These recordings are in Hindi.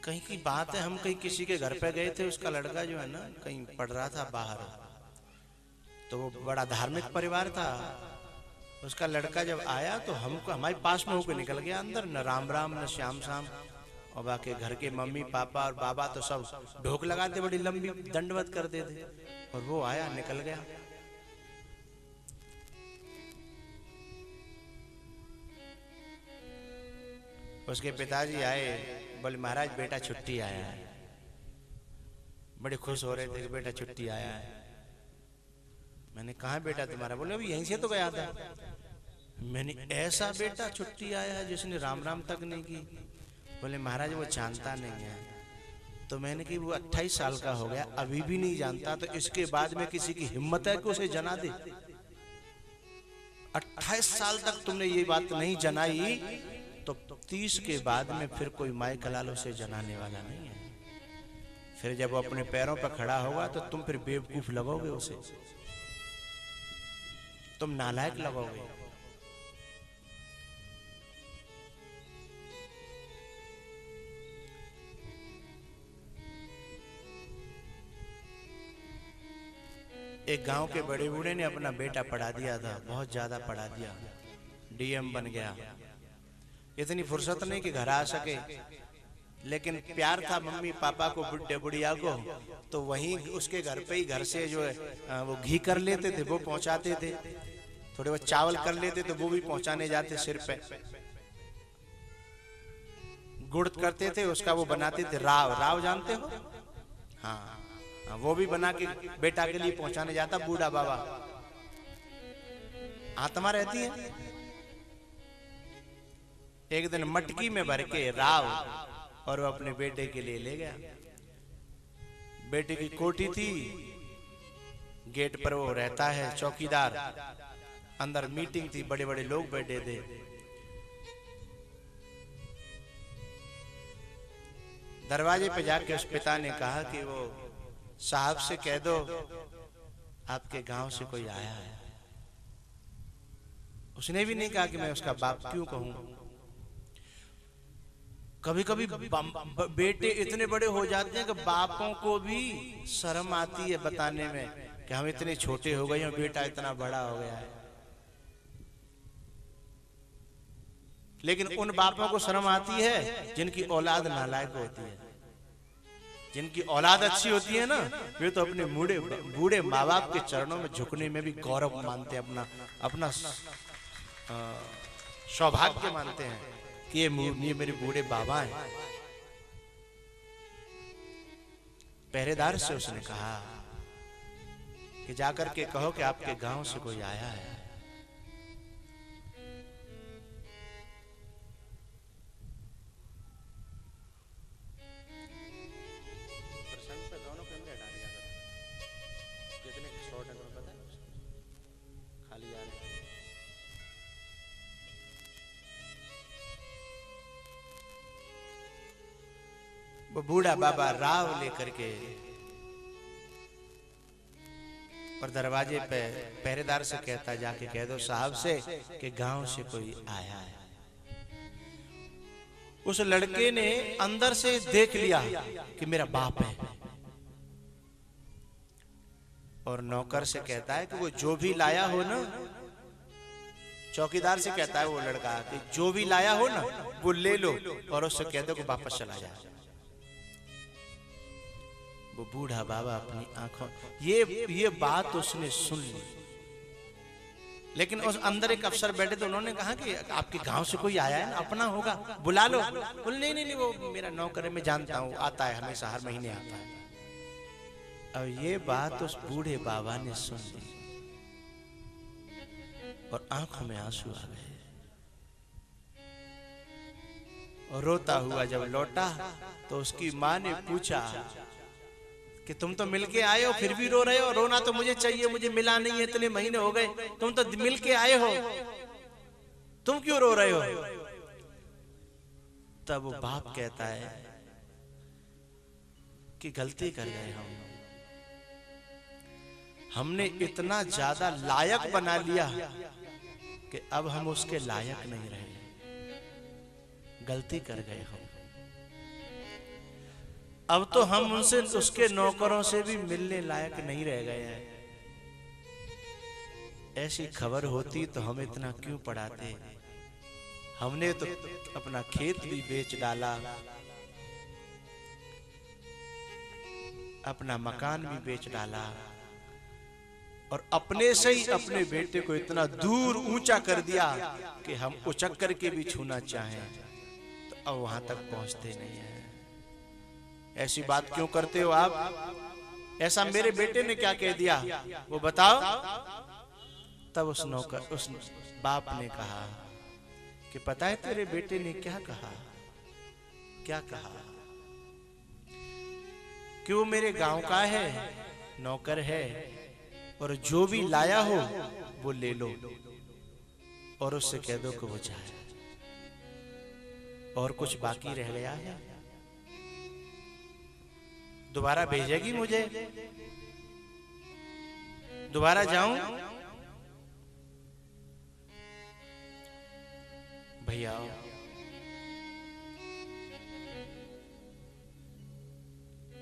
कहीं की बात है, हम कहीं किसी के घर पे गए थे, उसका लड़का जो है ना कहीं पढ़ रहा था बाहर, तो वो बड़ा धार्मिक परिवार था। उसका लड़का जब आया तो हमको हमारे पास में होकर निकल गया अंदर, न राम राम न श्याम श्याम। और बाकी घर के मम्मी पापा और बाबा तो सब ढोक लगाते, बड़ी लंबी दंडवत करते थे, और वो आया निकल गया। उसके पिताजी आए, बोले महाराज बेटा छुट्टी आया है। बड़े खुश हो रहे थे कि बेटा छुट्टी आया है। मैंने कहा बेटा तुम्हारा? बोले अभी यहीं से तो गया था। मैंने ऐसा बेटा छुट्टी आया है जिसने राम राम तक नहीं की? बोले महाराज वो जानता नहीं है। तो मैंने कि वो 28 साल का हो गया अभी भी नहीं जानता, तो इसके बाद में किसी की हिम्मत है कि उसे जना दे? 28 साल तक तुमने ये बात नहीं जनाई, तो 30 के बाद में फिर कोई माई कलाल उसे जनाने वाला नहीं है। फिर जब वो अपने पैरों पर खड़ा होगा तो तुम फिर बेवकूफ लगोगे, उसे तुम नालायक लगोगे। एक गांव के बड़े बूढ़े ने अपना बेटा पढ़ा दिया था, बहुत ज्यादा पढ़ा दिया, डीएम बन गया। इतनी फुर्सत नहीं कि घर आ सके, लेकिन प्यार था मम्मी पापा को, बुढ़े बुढ़िया को, तो वहीं उसके घर पे ही, घर से जो है वो घी कर लेते थे वो पहुंचाते थे, थोड़े बहुत चावल कर लेते थे वो भी पहुंचाने जाते सिर पे। गुड़ करते थे उसका, वो बनाते थे राव, राव जानते हो? हाँ, वो भी बना के बेटा के लिए पहुंचाने जाता बूढ़ा बाबा। आत्मा रहती है। एक दिन मटकी में भर के राव और वो अपने बेटे के लिए ले गया। बेटे की कोठी थी, गेट पर वो रहता है चौकीदार, अंदर मीटिंग थी, बड़े बड़े लोग बैठे थे। दरवाजे पे जाके उस पिता ने कहा कि वो साहब से कह दो आपके गांव से कोई आया है। उसने भी नहीं कहा कि मैं उसका बाप क्यों कहूं। कभी कभी बेटे इतने बड़े हो जाते हैं कि बापों को भी शर्म आती है बताने में कि हम इतने छोटे हो गए हैं, बेटा इतना बड़ा हो गया है। लेकिन उन बापों को शर्म आती है जिनकी औलाद नालायक होती है। जिनकी औलाद अच्छी होती है ना, वे तो अपने बूढ़े माँ बाप के चरणों में झुकने में भी गौरव मानते हैं, अपना सौभाग्य मानते हैं कि ये मेरे बूढ़े बाबा हैं। पहरेदार से उसने कहा कि जाकर के कहो कि आपके गांव से कोई आया है। वो बूढ़ा बाबा राव लेकर के और दरवाजे पे पहरेदार से कहता, जाके कह दो साहब से कि गांव से कोई आया है। उस लड़के ने अंदर से देख लिया कि मेरा बाप है, और नौकर से कहता है कि वो जो भी लाया हो ना, चौकीदार से कहता है वो लड़का कि जो भी लाया हो ना वो ले लो, और उससे कह दो कि वापस चला जाए। वो बूढ़ा बाबा अपनी आंखों, ये बात उसने सुन ली, लेकिन उस अंदर एक अफसर बैठे थे, उन्होंने कहा कि आपके गांव से कोई आया है, अपना होगा, बुला लो। बोले नहीं नहीं नहीं, वो मेरा नौकर है, मैं जानता हूँ, आता है हमेशा, हर महीने आता है। अब ये बात उस बूढ़े बाबा ने सुन ली और आंखों में आंसू आ गए, और रोता हुआ जब लौटा तो उसकी माँ ने पूछा कि तुम तो मिलके आए हो फिर भी रो रहे हो? रोना तो मुझे चाहिए, मुझे मिला नहीं है, इतने महीने हो गए, तुम तो मिलके आए हो, तुम क्यों रो रहे हो? तब वो बाप कहता है कि गलती कर गए हमने इतना ज्यादा लायक बना लिया कि अब हम उसके लायक नहीं रहे, गलती कर गए हम। अब तो हम उनसे उसके नौकरों से भी मिलने लायक नहीं रह गए हैं। ऐसी खबर होती तो हम इतना क्यों पढ़ाते। हमने तो अपना खेत भी बेच डाला, अपना मकान भी बेच डाला, और अपने से ही अपने बेटे को इतना दूर ऊंचा कर दिया कि हम उचक करके भी छूना चाहें तो अब वहां तक पहुंचते नहीं हैं। ऐसी बात क्यों करते हो आप? ऐसा मेरे बेटे ने क्या कह दिया वो बताओ। तब उस बाप ने कहा कि पता है तेरे बेटे ने क्या कहा? क्या कहा? कि वो मेरे गांव का है, नौकर है, और जो भी लाया हो वो ले लो और उससे कह दो कि वो जाए, और कुछ बाकी रह गया है दोबारा भेजेगी मुझे, दोबारा जाऊं? भैया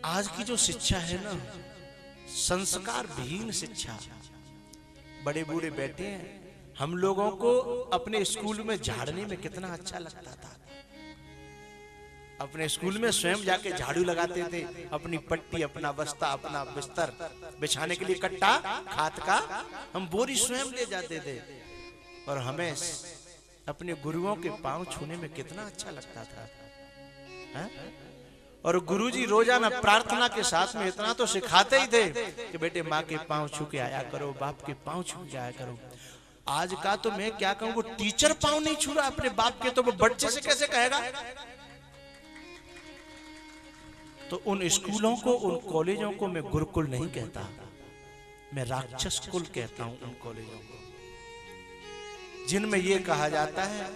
आज की जो शिक्षा है ना, संस्कार विहीन शिक्षा। बड़े बूढ़े बैठे हैं, हम लोगों को अपने स्कूल में झाड़ने में कितना अच्छा लगता था। अपने स्कूल में स्वयं जाके झाड़ू लगाते थे, अपनी पट्टी, अपना बस्ता, अपना बिस्तर बिछाने के लिए कट्टा खाद का हम बोरी स्वयं ले जाते थे, और हमें अपने गुरुओं के पांव छूने में कितना अच्छा लगता था। है? और गुरुजी रोजाना प्रार्थना के साथ में इतना तो सिखाते ही थे कि बेटे माँ के पांव छू के आया करो, बाप के पांव छू के आया करो। आज का तो मैं क्या कहूँ, वो टीचर पांव नहीं छू रहा अपने बाप के, तो वो बच्चे से कैसे कहेगा? तो उन स्कूलों को, उन कॉलेजों को मैं गुरुकुल नहीं कहता, मैं राक्षस कुल कहता हूं उन कॉलेजों को जिनमें यह कहा जाता है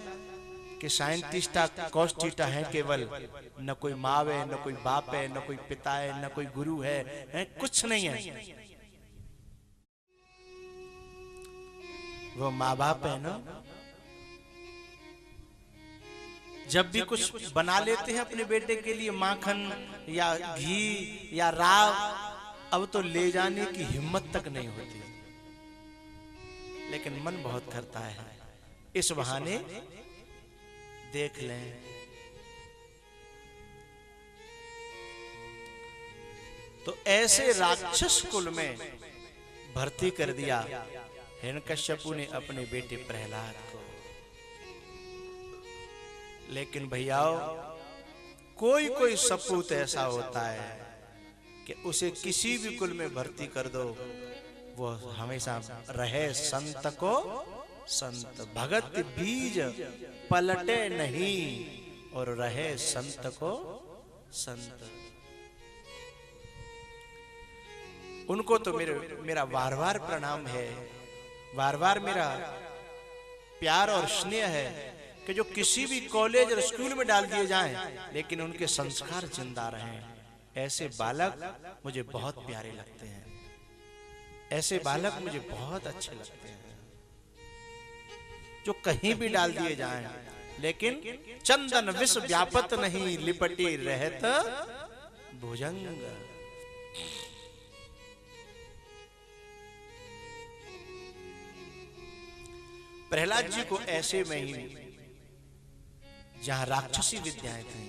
कि साइंटिस्टा कॉस्टिटा है केवल, न कोई माँ है, न कोई बाप है, न कोई पिता है, न कोई गुरु है, कुछ नहीं है। वो माँ बाप है ना, जब भी कुछ बना लेते हैं अपने बेटे के लिए, माखन या घी या राव, अब तो ले जाने की हिम्मत तक नहीं होती, लेकिन मन बहुत करता है इस बहाने देख लें। तो ऐसे राक्षस कुल में भर्ती कर दिया हिरण्यकश्यपु ने अपने बेटे प्रहलाद को। लेकिन भैयाओ, कोई कोई सपूत ऐसा होता है कि उसे किसी भी कुल में भर्ती कर दो, वो हमेशा रहे संत को संत। भगत बीज पलटे नहीं और रहे संत को संत। उनको तो मेरा बार बार प्रणाम है, बार बार मेरा प्यार और स्नेह है कि जो किसी भी कॉलेज और स्कूल में डाल दिए जाएं, लेकिन उनके संस्कार जिंदा रहें। ऐसे बालक मुझे बहुत प्यारे लगते हैं, ऐसे बालक मुझे बहुत अच्छे लगते हैं, जो कहीं भी डाल दिए जाएं, लेकिन चंदन विष व्यापत नहीं, लिपटी रहत भुजंग। प्रहलाद जी को ऐसे में ही, जहां राक्षसी विद्याएं थी,